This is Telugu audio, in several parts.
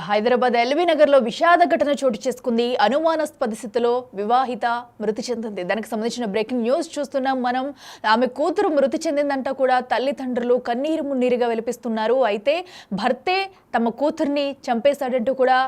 హైదరాబాద్ ఎల్బీ నగర్ లో విషాద ఘటన చోటు చేసుకుంది. అనుమానాస్పద స్థితిలో వివాహిత మృతి చెందింది. దానికి సంబంధించిన బ్రేకింగ్ న్యూస్ చూస్తున్నాం మనం. ఆమె కూతురు మృతి చెందిందంట కూడా తల్లిదండ్రులు కన్నీరు మున్నీరుగా విలపిస్తున్నారు. అయితే భర్తే తమ కూతుర్ని చంపేశాడంటూ కూడా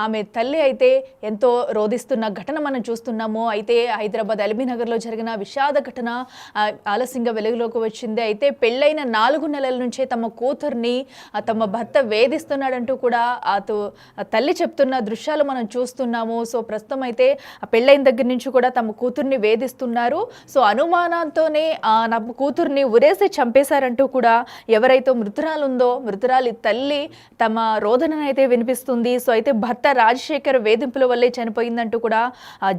ఆమె తల్లి అయితే ఎంతో రోధిస్తున్న ఘటన మనం చూస్తున్నాము. అయితే హైదరాబాద్ ఎల్బీ నగర్ లో జరిగిన విషాద ఘటన ఆలస్యంగా వెలుగులోకి వచ్చింది. అయితే పెళ్ళైన 4 నెలల నుంచే తమ కూతుర్ని తమ భర్త వేధిస్తున్నాడంటూ కూడా తల్లి చెప్తున్న దృశ్యాలు మనం చూస్తున్నాము. సో ప్రస్తుతం అయితే పెళ్ళైన దగ్గర నుంచి కూడా తమ కూతుర్ని వేధిస్తున్నారు. సో అనుమానంతోనే నా కూతుర్ని ఉరేసి చంపేశారంటూ కూడా ఎవరైతే మృతురాలు ఉందో మృతురాలి తల్లి తమ రోదననైతే వినిపిస్తుంది. సో అయితే భర్త రాజశేఖర్ వేధింపుల వల్లే చనిపోయిందంటూ కూడా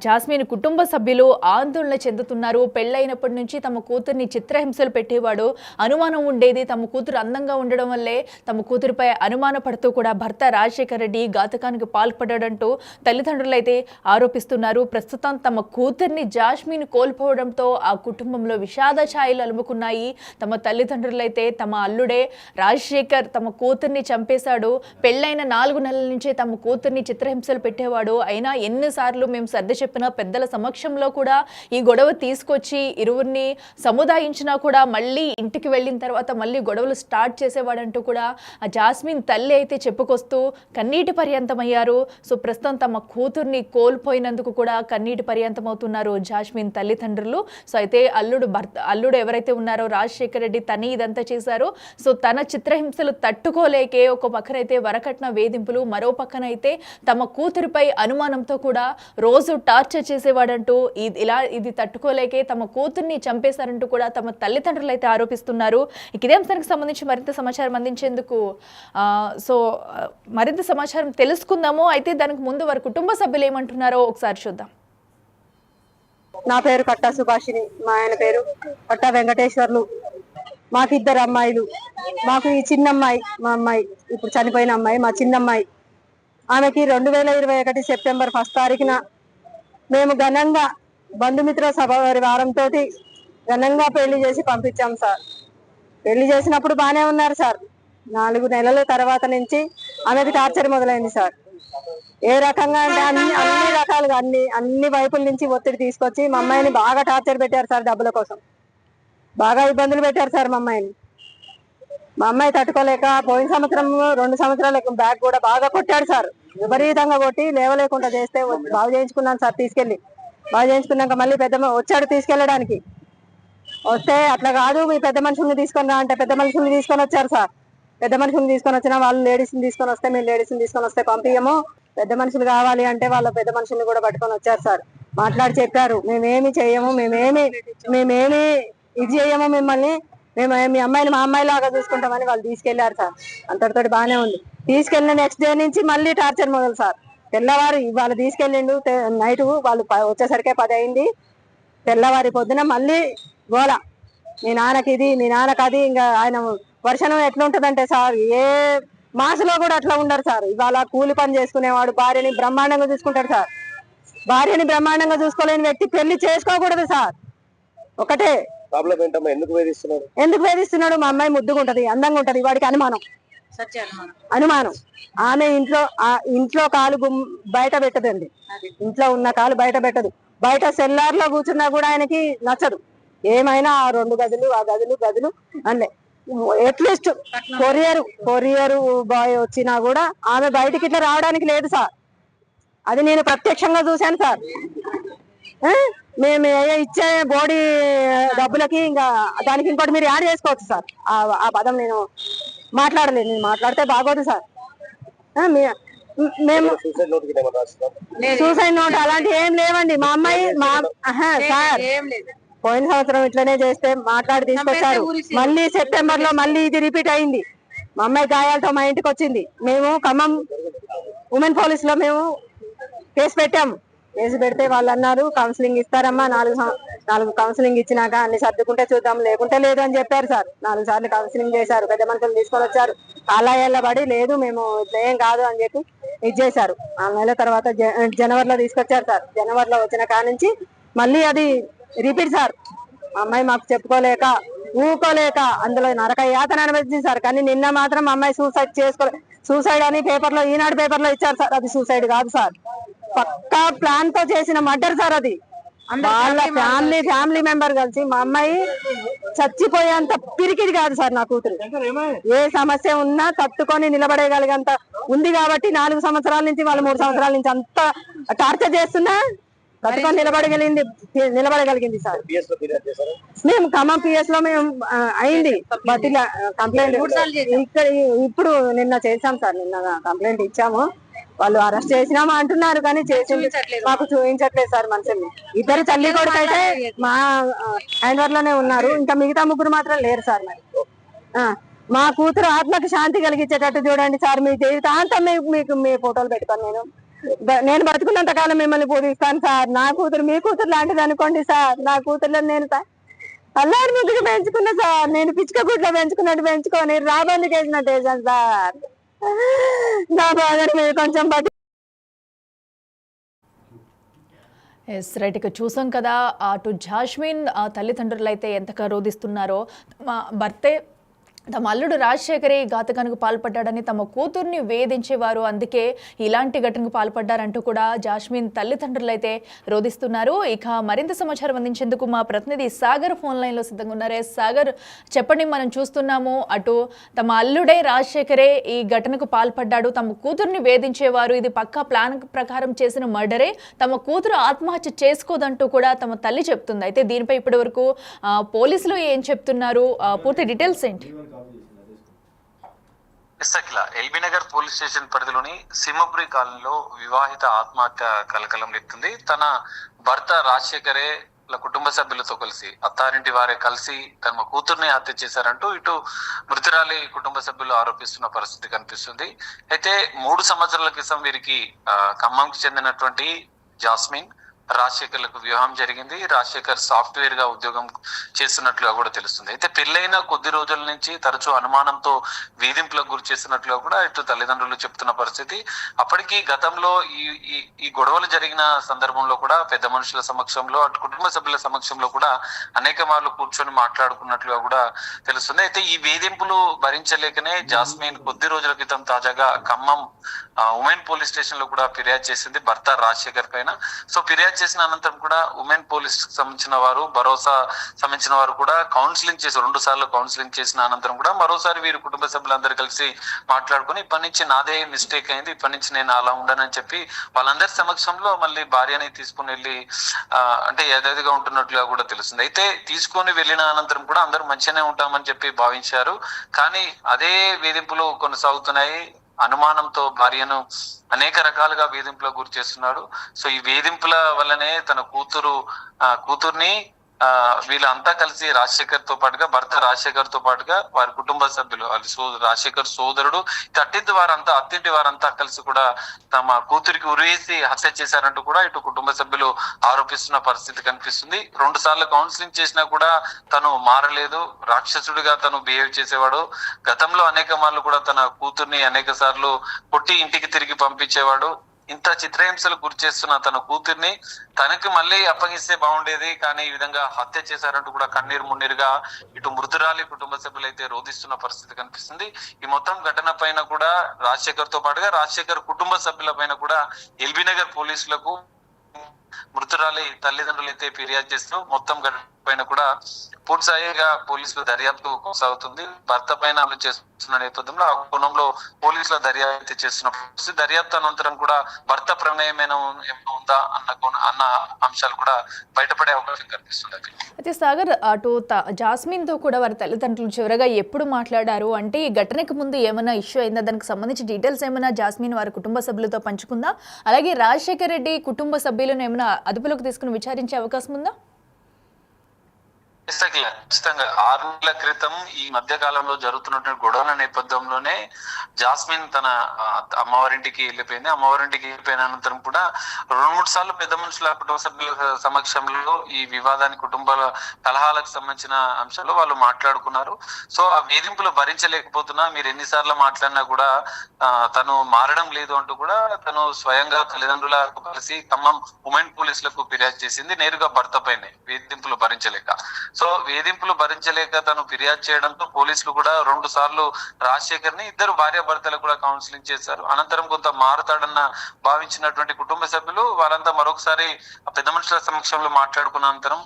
జాస్మిన్ కుటుంబ సభ్యులు ఆందోళన చెందుతున్నారు. పెళ్ళైనప్పటి నుంచి తమ కూతుర్ని చిత్రహింసలు పెట్టేవాడు, అనుమానం ఉండేది. తమ కూతురు అందంగా ఉండడం వల్లే తమ కూతురిపై అనుమాన పడుతూ కూడా భర్త రాజశేఖర్ రెడ్డి ఘాతకానికి పాల్పడ్డాడంటూ తల్లిదండ్రులు అయితే ఆరోపిస్తున్నారు. ప్రస్తుతం తమ కూతుర్ని జాస్మిన్ కోల్పోవడంతో ఆ కుటుంబంలో విషాద ఛాయలు అలుముకున్నాయి. తమ తల్లిదండ్రులు అయితే తమ అల్లుడే రాజశేఖర్ తమ కూతుర్ని చంపేశాడు, పెళ్ళైన 4 నెలల నుంచే తమ కూతుర్ని చిత్రహింసలు పెట్టేవాడు, అయినా ఎన్నిసార్లు మేము సర్ది చెప్పినా పెద్దల సమక్షంలో కూడా ఈ గొడవ తీసుకొచ్చి ఇరువురిని సముదాయించినా కూడా మళ్ళీ ఇంటికి వెళ్ళిన తర్వాత మళ్ళీ గొడవలు స్టార్ట్ చేసేవాడంటూ కూడా ఆ జాస్మిన్ తల్లి అయితే చెప్పుకొస్తూ కన్నీటి పర్యంతమయ్యారు. సో ప్రస్తుతం తమ కూతుర్ని కోల్పోయినందుకు కూడా కన్నీటి పర్యంతమవుతున్నారు జాస్మిన్ తల్లిదండ్రులు. సో అయితే అల్లుడు ఎవరైతే ఉన్నారో రాజశేఖర్ రెడ్డి తని ఇదంతా చేశారో, సో తన చిత్రహింసలు తట్టుకోలేకే ఒక పక్కనైతే వరకట్న వేధింపులు, మరో పక్కనైతే తమ కూతురిపై అనుమానంతో కూడా రోజు టార్చర్ చేసేవాడంటూ ఇది తట్టుకోలేకే తమ కూతుర్ని చంపేశారంటూ కూడా తమ తల్లిదండ్రులు అయితే ఆరోపిస్తున్నారు. ఇదే అంశానికి సంబంధించి మరింత సమాచారం అందించేందుకు మరింత సమాచారం తెలుసుకుందాము. అయితే దానికి ముందు వారి కుటుంబ సభ్యులు ఏమంటున్నారో ఒకసారి చూద్దాం. నా పేరు కట్టా సుభాషిని, మా ఆయన పేరు కట్టా వెంకటేశ్వర్లు. మాకు 2 అమ్మాయిలు. మాకు ఈ చిన్న అమ్మాయి, మా అమ్మాయి ఇప్పుడు చనిపోయిన అమ్మాయి, మా చిన్న అమ్మాయి. ఆమెకి 2021 సెప్టెంబర్ 1 తారీఖున మేము ఘనంగా బంధుమిత్ర సభ వారంతో ఘనంగా పెళ్లి చేసి పంపించాం సార్. పెళ్లి చేసినప్పుడు బాగానే ఉన్నారు సార్. 4 నెలల తర్వాత నుంచి ఆమెకి టార్చర్ మొదలైంది సార్. ఏ రకంగా అంటే అన్ని రకాలుగా అన్ని వైపుల నుంచి ఒత్తిడి తీసుకొచ్చి మా అమ్మాయిని బాగా టార్చర్ పెట్టారు సార్. డబ్బుల కోసం బాగా ఇబ్బందులు పెట్టారు సార్ మా అమ్మాయిని. మా అమ్మాయి తట్టుకోలేక పోయిన సంవత్సరం 2 సంవత్సరాల బ్యాగ్ కూడా బాగా కొట్టాడు సార్. విపరీతంగా కొట్టి లేవలేకుండా చేస్తే బాగు చేయించుకున్నాను సార్. తీసుకెళ్ళి బాగు చేయించుకున్నాక మళ్ళీ వచ్చాడు తీసుకెళ్ళడానికి. వస్తే అట్లా కాదు, మీ పెద్ద మనుషుల్ని తీసుకొని రా అంటే పెద్ద మనుషుల్ని తీసుకొని వచ్చారు సార్. పెద్ద మనుషుల్ని తీసుకొని వచ్చినా వాళ్ళు లేడీస్ని తీసుకొని వస్తే మేము లేడీస్ని తీసుకొని వస్తే పంపించము, పెద్ద మనుషులు కావాలి అంటే వాళ్ళ పెద్ద మనుషుల్ని కూడా పట్టుకొని వచ్చారు సార్. మాట్లాడి చెప్పారు, మేమేమి చెయ్యము, మేమేమి ఇది చెయ్యము, మిమ్మల్ని మేము మీ అమ్మాయిని మా అమ్మాయి లాగా చూసుకుంటామని వాళ్ళు తీసుకెళ్లారు సార్. అంతటితోటి బాగానే ఉంది. తీసుకెళ్ళిన నెక్స్ట్ డే నుంచి మళ్ళీ టార్చర్ మొదలు సార్. తెల్లవారు వాళ్ళు తీసుకెళ్ళిండు, నైట్ వాళ్ళు వచ్చేసరికి 10 అయింది. తెల్లవారి పొద్దున మళ్ళీ గోల, మీ నాన్నకి ఇది, మీ నాన్నకి అది. ఇంకా ఆయన వర్షం ఎట్లుంటదంటే సార్, ఏ మాసలో కూడా అట్లా ఉండరు సార్. ఇవాళ కూలి పని చేసుకునేవాడు భార్యని బ్రహ్మాండంగా చూసుకుంటాడు సార్. భార్యని బ్రహ్మాండంగా చూసుకోలేని వ్యక్తి పెళ్లి చేసుకోకూడదు సార్. ఒకటే ఎందుకు వేధిస్తున్నాడు, మా అమ్మాయి ముద్దుగా ఉంటది, అందంగా ఉంటది, వాడికి అనుమానం. ఆమె ఇంట్లో కాలు బయట పెట్టదండి. ఇంట్లో ఉన్న కాలు బయట పెట్టదు. బయట సెల్లార్ లో కూర్చున్నా కూడా ఆయనకి నచ్చదు. ఏమైనా ఆ 2 గదులు ఆ గదులు అంటే అట్లీస్ట్ కొరియర్ బాయ్ వచ్చినా కూడా ఆమె బయటికి ఇట్లా రావడానికి లేదు సార్. అది నేను ప్రత్యక్షంగా చూశాను సార్. మేము ఇచ్చే బోడీ డబ్బులకి ఇంకా దానికి ఇంకోటి మీరు యాడ్ చేసుకోవచ్చు సార్. ఆ పదం నేను మాట్లాడలేదు, నేను మాట్లాడితే బాగోదు సార్. మేము సూసైడ్ నోట్ అలాంటి ఏం లేవండి. మా అమ్మాయి సార్ పోయిన సంవత్సరం ఇట్లనే చేస్తే మాట్లాడి తీసుకొచ్చారు. మళ్ళీ సెప్టెంబర్ లో మళ్ళీ ఇది రిపీట్ అయింది. మా అమ్మాయి గాయాలతో మా ఇంటికి వచ్చింది. మేము ఖమ్మం ఉమెన్ పోలీస్ లో మేము కేసు పెట్టాము. కేసు పెడితే వాళ్ళు అన్నారు కౌన్సిలింగ్ ఇస్తారమ్మా, 4 కౌన్సిలింగ్ ఇచ్చినాక అన్ని సర్దుకుంటే చూద్దాం, లేకుంటే లేదు అని చెప్పారు సార్. 4 సార్లు కౌన్సిలింగ్ చేశారు. పెద్ద మనుషులు తీసుకొని వచ్చారు. కాలాయాల పడి లేదు మేము ఏం కాదు అని చెప్పి ఇది చేశారు. 4 నెలల తర్వాత జనవరిలో తీసుకొచ్చారు సార్. జనవరిలో వచ్చిన కాడ నుంచి మళ్ళీ అది రిపీట్ సార్. అమ్మాయి మాకు చెప్పుకోలేక ఊకోలేక అందులో నరక యాతన అనుభవించింది సార్. కానీ నిన్న మాత్రం అమ్మాయి సూసైడ్ అని ఈనాడు పేపర్ లో ఇచ్చారు సార్. అది సూసైడ్ కాదు సార్, పక్కా ప్లాన్ తో చేసిన మర్డర్ సార్. అది వాళ్ళ ఫ్యామిలీ మెంబర్ కలిసి మా అమ్మాయి చచ్చిపోయేంత పిరికిది కాదు సార్ నా కూతురు. ఏ సమస్య ఉన్నా తట్టుకొని నిలబడేయగలిగంత ఉంది కాబట్టి 4 సంవత్సరాల నుంచి వాళ్ళు 3 సంవత్సరాల నుంచి అంత టార్చర్ చేస్తున్నా తట్టుకొని నిలబడగలిగింది సార్. మేము ఖమ్మం PS లో మేము అయింది బట్ ఇలా కంప్లైంట్ ఇప్పుడు నిన్న చేసాం సార్. నిన్న కంప్లైంట్ ఇచ్చాము, వాళ్ళు అరెస్ట్ చేసినామా అంటున్నారు కానీ చేసింది మాకు చూపించట్లేదు సార్. మనుషుల్ని 2 తల్లి కొడుకు అయితే మా హ్యాండ్ ఓవర్ లోనే ఉన్నారు, ఇంకా మిగతా 3 మాత్రం లేరు సార్. మరి మా కూతురు ఆత్మకి శాంతి కలిగించేటట్టు చూడండి సార్. మీ జీవితాంతం మీకు మీ ఫోటోలు పెట్టుకొని నేను బతుకున్నంత కాలం మిమ్మల్ని పూజిస్తాను సార్. నా కూతురు మీ కూతురు లాంటిది అనుకోండి సార్. నా కూతుర్లో నేను అల్లారి ముద్దుగా పెంచుకున్నా సార్. నేను పిచ్చుక గుడ్లో పెంచుకున్నట్టు పెంచుకొని రాబందుకు వేసినట్టు వేసాను సార్. నా బాధని మీరు కొంచెం ఎస్ రైట్. ఇక చూసాం కదా, అటు జాస్మిన్ తల్లిదండ్రులు అయితే ఎంతగా రోధిస్తున్నారో. మా భర్తే తమ అల్లుడు రాజశేఖరే ఘాతకానికి పాల్పడ్డాడని తమ కూతుర్ని వేధించేవారు, అందుకే ఇలాంటి ఘటనకు పాల్పడ్డారంటూ కూడా జాస్మిన్ తల్లిదండ్రులు అయితే రోధిస్తున్నారు. ఇక మరింత సమాచారం అందించేందుకు మా ప్రతినిధి సాగర్ ఫోన్ లైన్లో సిద్ధంగా ఉన్నారే. సాగర్, చెప్పండి. మనం చూస్తున్నాము అటు తమ అల్లుడే రాజశేఖరే ఈ ఘటనకు పాల్పడ్డాడు, తమ కూతుర్ని వేధించేవారు, ఇది పక్కా ప్లాన్ ప్రకారం చేసిన మర్డరే, తమ కూతురు ఆత్మహత్య చేసుకోదంటూ కూడా తమ తల్లి చెప్తుంది. అయితే దీనిపై ఇప్పటి వరకు పోలీసులు ఏం చెప్తున్నారు, పూర్తి డీటెయిల్స్ ఏంటి? ఎల్బీ నగర్ పోలీస్ స్టేషన్ పరిధిలోని సింహపురి కాలనీలో వివాహిత ఆత్మహత్య కలకలం రేపుతుంది. తన భర్త రాజశేఖరే కుటుంబ సభ్యులతో కలిసి అత్తారింటి వారే కలిసి తమ కూతుర్ని హత్య చేశారంటూ ఇటు మృతురాలి కుటుంబ సభ్యులు ఆరోపిస్తున్న పరిస్థితి కనిపిస్తుంది. అయితే 3 సంవత్సరాల క్రితం వీరికి ఖమ్మంకి చెందినటువంటి జాస్మిన్ రాజశేఖర్లకు వివాహం జరిగింది. రాజశేఖర్ సాఫ్ట్వేర్ గా ఉద్యోగం చేస్తున్నట్లుగా కూడా తెలుస్తుంది. అయితే పెళ్లైన కొద్ది రోజుల నుంచి తరచూ అనుమానంతో వేధింపులకు గురి చేస్తున్నట్లుగా కూడా ఇటు తల్లిదండ్రులు చెప్తున్న పరిస్థితి. అప్పటికి గతంలో ఈ గొడవలు జరిగిన సందర్భంలో కూడా పెద్ద మనుషుల సమక్షంలో అటు కుటుంబ సభ్యుల సమక్షంలో కూడా అనేక మార్లు కూర్చొని మాట్లాడుకున్నట్లుగా కూడా తెలుస్తుంది. అయితే ఈ వేధింపులు భరించలేకనే జాస్మిన్ కొద్ది రోజుల క్రితం తాజాగా ఖమ్మం ఉమెన్ పోలీస్ స్టేషన్ లో కూడా ఫిర్యాదు చేసింది భర్త రాజశేఖర్ పైన. సో ఫిర్యాదు చేసిన అనంతరం కూడా ఉమెన్ పోలీస్ సంబంధించిన వారు, భరోసా సంబంధించిన వారు కూడా కౌన్సిలింగ్ చేసి 2 సార్లు కౌన్సిలింగ్ చేసిన అనంతరం కూడా మరోసారి వీరు కుటుంబ సభ్యులందరూ కలిసి మాట్లాడుకుని ఇప్పటి నుంచి నాదే మిస్టేక్ అయింది, ఇప్పటి నుంచి నేను అలా ఉండనని చెప్పి వాళ్ళందరి సమక్షంలో మళ్ళీ భార్యని తీసుకుని వెళ్ళి అంటే యథావిధిగా ఉంటున్నట్లుగా కూడా తెలుస్తుంది. అయితే తీసుకొని వెళ్ళిన అనంతరం కూడా అందరూ మంచిగానే ఉంటామని చెప్పి భావించారు. కానీ అదే వేధింపులు కొనసాగుతున్నాయి. అనుమానంతో భార్యను అనేక రకాలుగా వేధింపులకు గురి చేస్తున్నాడు. సో ఈ వేధింపుల వల్లనే తన కూతుర్ని వీళ్ళంతా కలిసి రాజశేఖర్ తో పాటుగా భర్త రాజశేఖర్ తో పాటుగా వారి కుటుంబ సభ్యులు రాజశేఖర్ సోదరుడు అత్తింటి వారంతా కలిసి కూడా తమ కూతురికి ఉరివేసి హత్య చేశారంటూ కూడా ఇటు కుటుంబ సభ్యులు ఆరోపిస్తున్న పరిస్థితి కనిపిస్తుంది. 2 సార్లు కౌన్సిలింగ్ చేసినా కూడా తను మారలేదు, రాక్షసుడిగా తను బిహేవ్ చేసేవాడు. గతంలో అనేక మార్లు కూడా తన కూతుర్ని అనేక సార్లు కొట్టి ఇంటికి తిరిగి పంపించేవాడు. ఇంత చిత్రహింసలు గురి చేస్తున్న తన కూతుర్ని తనకి మళ్ళీ అప్పగిస్తే బాగుండేది, కానీ ఈ విధంగా హత్య చేశారంటూ కూడా కన్నీరు మున్నీరుగా ఇటు మృతురాలి కుటుంబ సభ్యులు అయితే రోధిస్తున్న పరిస్థితి కనిపిస్తుంది. ఈ మొత్తం ఘటన పైన కూడా రాజశేఖర్ తో పాటుగా రాజశేఖర్ కుటుంబ సభ్యుల పైన కూడా ఎల్బీ నగర్ పోలీసులకు మృతురాలి తల్లిదండ్రులు అయితే ఫిర్యాదు చేస్తూ మొత్తం ఘటన పైన కూడా పూర్తిస్థాయిగా పోలీసులు దర్యాప్తు కొనసాగుతుంది. భర్త పైన అమలు చేస్తున్న నేపథ్యంలో ఆ కోణంలో పోలీసుల దర్యాప్తు చేస్తున్న దర్యాప్తు అనంతరం కూడా భర్త ప్రమేయం ఏమైనా ఉందా అన్న అంశాలు కూడా బయటపడే అవకాశం కనిపిస్తుంది. అయితే సాగర్, అటు జాస్మిన్ తో కూడా వారి తల్లిదండ్రులు చివరగా ఎప్పుడు మాట్లాడారు అంటే ఈ ఘటనకు ముందు ఏమైనా ఇష్యూ అయిందా, దానికి సంబంధించి డీటెయిల్స్ ఏమైనా జాస్మిన్ వారి కుటుంబ సభ్యులతో పంచుకుందా? అలాగే రాజశేఖర్ రెడ్డి కుటుంబ సభ్యులను ఏమైనా అదుపులోకి తీసుకుని విచారించే అవకాశం ఉందా? ఖచ్చితంగా 6 నెలల క్రితం ఈ మధ్య కాలంలో జరుగుతున్నటువంటి గొడవల నేపథ్యంలోనే జాస్మిన్ తన అమ్మవారింటికి వెళ్ళిపోయింది. అమ్మవారింటికి వెళ్ళిపోయిన అనంతరం కూడా 2-3 సార్లు పెద్ద మనుషుల కుటుంబ సభ్యుల సమక్షంలో ఈ వివాదానికి కుటుంబాల కలహాలకు సంబంధించిన అంశాలు వాళ్ళు మాట్లాడుకున్నారు. సో ఆ వేధింపులు భరించలేకపోతున్నా, మీరు ఎన్నిసార్లు మాట్లాడినా కూడా తను మారడం లేదు అంటూ కూడా తను స్వయంగా తల్లిదండ్రులకు కలిసి ఖమ్మం ఉమెన్ పోలీసులకు ఫిర్యాదు చేసింది, నేరుగా భర్త పైనే వేధింపులు భరించలేక. సో వేధింపులు భరించలేక తను ఫిర్యాదు చేయడంతో పోలీసులు కూడా 2 సార్లు రాజశేఖర్ ని ఇద్దరు భార్యాభర్తలు కూడా కౌన్సిలింగ్ చేశారు. అనంతరం కొంత మారుతాడన్న భావించినటువంటి కుటుంబ సభ్యులు వాళ్ళంతా మరొకసారి పెద్ద మనుషుల సమక్షంలో మాట్లాడుకున్న అనంతరం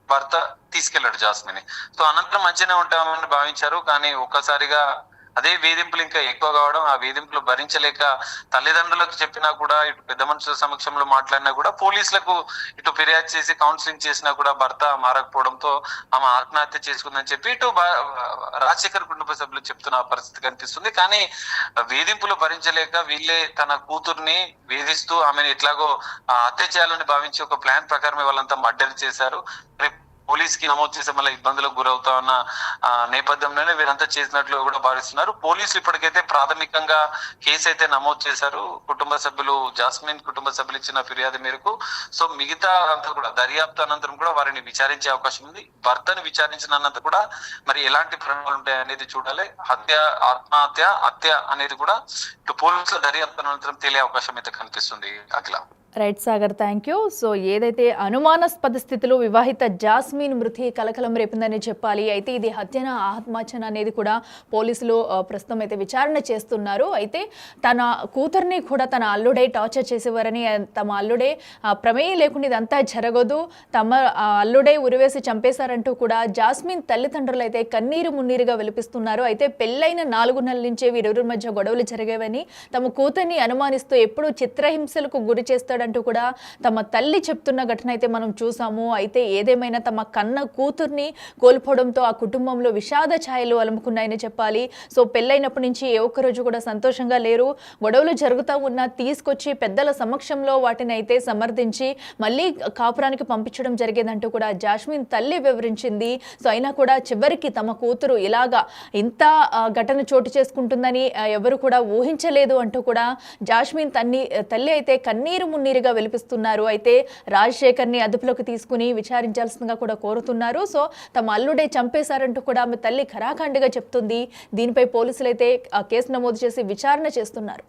భర్త తీసుకెళ్లాడు జాస్మిన్. సో అనంతరం మంచిగానే ఉంటామని భావించారు. కానీ ఒక్కసారిగా అదే వేధింపులు ఇంకా ఎక్కువ కావడం, ఆ వేధింపులు భరించలేక తల్లిదండ్రులకు చెప్పినా కూడా, ఇటు పెద్ద మనుషుల సమక్షంలో మాట్లాడినా కూడా, పోలీసులకు ఇటు ఫిర్యాదు చేసి కౌన్సిలింగ్ చేసినా కూడా భర్త మారకపోవడంతో ఆమె ఆత్మహత్య చేసుకుందని చెప్పి ఇటు రాజశేఖర్ కుటుంబ సభ్యులు చెప్తున్న పరిస్థితి కనిపిస్తుంది. కానీ వేధింపులు భరించలేక వీళ్ళే తన కూతుర్ని వేధిస్తూ ఆమెను ఎట్లాగో హత్య చేయాలని భావించి ఒక ప్లాన్ ప్రకారమే వాళ్ళంతా మర్డర్ చేశారు. పోలీస్ కి నమోదు చేసే మళ్ళీ ఇబ్బందులకు గురవుతా ఉన్న నేపథ్యంలోనే వీరంతా చేసినట్లు కూడా భావిస్తున్నారు. పోలీసులు ఇప్పటికైతే ప్రాథమికంగా కేసు అయితే నమోదు చేశారు. జాస్మిన్ కుటుంబ సభ్యులు ఇచ్చిన ఫిర్యాదు మేరకు. సో మిగతా అంతా కూడా దర్యాప్తు అనంతరం కూడా వారిని విచారించే అవకాశం ఉంది. భర్తను విచారించినంత కూడా మరి ఎలాంటి పరిణామాలు ఉంటాయి అనేది చూడాలి. హత్య అనేది కూడా ఇటు పోలీసుల దర్యాప్తు అనంతరం తెలియ అవకాశం అయితే కనిపిస్తుంది. Akhila. Right Sagar, thank you. So ఏదైతే అనుమానాస్పద స్థితిలో వివాహిత జాస్మిన్ మృతి కలకలం రేపిందని చెప్పాలి. అయితే ఇది హత్యన ఆత్మహత్యన అనేది కూడా పోలీసులు ప్రస్తుతం అయితే విచారణ చేస్తున్నారు. అయితే తన కూతుర్ని కూడా తన అల్లుడే టార్చర్ చేసేవారని, తమ అల్లుడే ప్రమేయం లేకుండా ఇదంతా జరగదు, తమ అల్లుడే ఉరివేసి చంపేశారంటూ కూడా జాస్మిన్ తల్లిదండ్రులు అయితే కన్నీరు మున్నీరుగా విలిపిస్తున్నారు. అయితే పెళ్ళైన 4 నెలల నుంచే వీరిరువురి మధ్య గొడవలు జరిగేవని, తమ కూతుర్ని అనుమానిస్తూ ఎప్పుడూ చిత్రహింసలకు గురి చేస్తాడు అంటూ కూడా తమ తల్లి చెప్తున్న ఘటన అయితే మనం చూసాము. అయితే ఏదేమైనా తమ కన్న కూతుర్ని కోల్పోవడంతో ఆ కుటుంబంలో విషాద ఛాయలు అలుముకున్నాయని చెప్పాలి. సో పెళ్ళైనప్పటి నుంచి ఏ ఒక్క రోజు కూడా సంతోషంగా లేరు. గొడవలు జరుగుతూ ఉన్నా తీసుకొచ్చి పెద్దల సమక్షంలో వాటిని అయితే సమర్థించి మళ్ళీ కాపురానికి పంపించడం జరిగేదంటూ కూడా జాస్మిన్ తల్లి వివరించింది. సో అయినా కూడా చివరికి తమ కూతురు ఇలాగా ఇంత ఘటన చోటు చేసుకుంటుందని ఎవరు కూడా ఊహించలేదు అంటూ కూడా జాస్మిన్ తల్లి అయితే కన్నీరు మున్నీరుగా విలిపిస్తున్నారు. అయితే రాజశేఖర్ని అదుపులోకి తీసుకుని విచారించాల్సిందిగా కూడా కోరుతున్నారు. సో తమ అల్లుడే చంపేశారంటూ కూడా ఆమె తల్లి ఖరాఖండిగా చెప్తుంది. దీనిపై పోలీసులు అయితే కేసు నమోదు చేసి విచారణ చేస్తున్నారు.